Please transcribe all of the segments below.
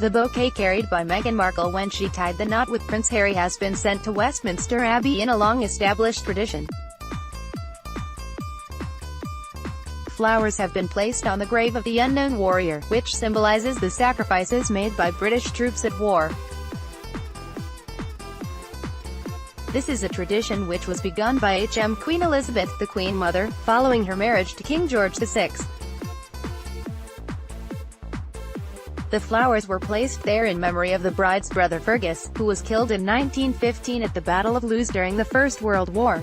The bouquet carried by Meghan Markle when she tied the knot with Prince Harry has been sent to Westminster Abbey in a long-established tradition. Flowers have been placed on the grave of the unknown warrior, which symbolises the sacrifices made by British troops at war. This is a tradition which was begun by Queen Elizabeth, the Queen Mother, following her marriage to King George VI. The flowers were placed there in memory of the bride's brother Fergus, who was killed in 1915 at the Battle of Loos during the First World War.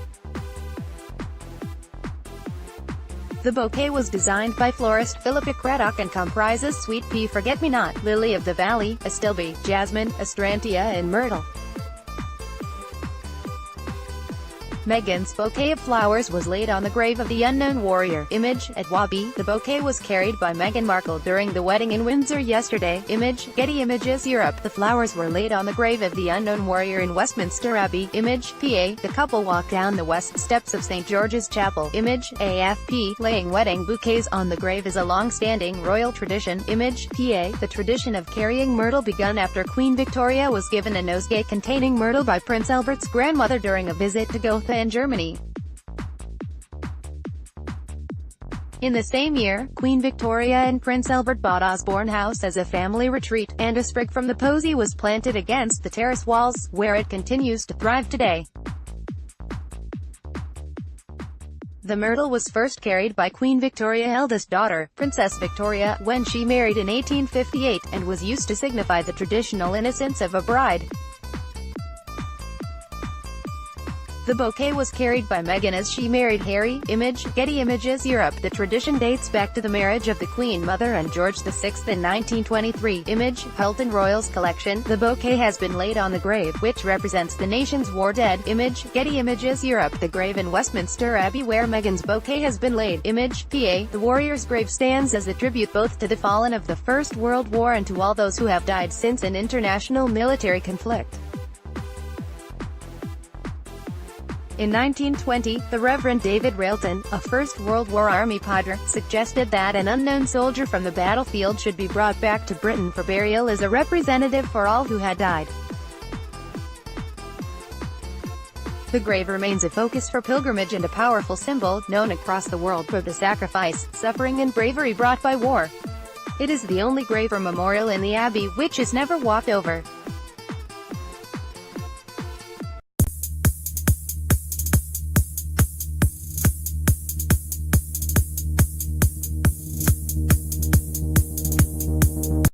The bouquet was designed by florist Philippa Craddock and comprises sweet pea forget-me-not, lily of the valley, astilbe, jasmine, astrantia and myrtle. Meghan's bouquet of flowers was laid on the grave of the unknown warrior. Image, at Wabi. The bouquet was carried by Meghan Markle during the wedding in Windsor yesterday. Image, Getty Images Europe. The flowers were laid on the grave of the unknown warrior in Westminster Abbey. Image, PA. The couple walked down the west steps of St. George's Chapel. Image, AFP. Laying wedding bouquets on the grave is a long-standing royal tradition. Image, PA. The tradition of carrying myrtle begun after Queen Victoria was given a nosegay containing myrtle by Prince Albert's grandmother during a visit to Gotha in Germany. In the same year, Queen Victoria and Prince Albert bought Osborne House as a family retreat, and a sprig from the posy was planted against the terrace walls, where it continues to thrive today. The myrtle was first carried by Queen Victoria's eldest daughter, Princess Victoria, when she married in 1858, and was used to signify the traditional innocence of a bride. The bouquet was carried by Meghan as she married Harry. Image, Getty Images Europe. The tradition dates back to the marriage of the Queen Mother and George VI in 1923. Image, Hilton Royals Collection. The bouquet has been laid on the grave, which represents the nation's war dead. Image, Getty Images Europe. The grave in Westminster Abbey where Meghan's bouquet has been laid. Image, PA. The warrior's grave stands as a tribute both to the fallen of the First World War and to all those who have died since an international military conflict. In 1920, the Reverend David Railton, a First World War Army padre, suggested that an unknown soldier from the battlefield should be brought back to Britain for burial as a representative for all who had died. The grave remains a focus for pilgrimage and a powerful symbol, known across the world for the sacrifice, suffering and bravery brought by war. It is the only grave or memorial in the abbey which is never walked over.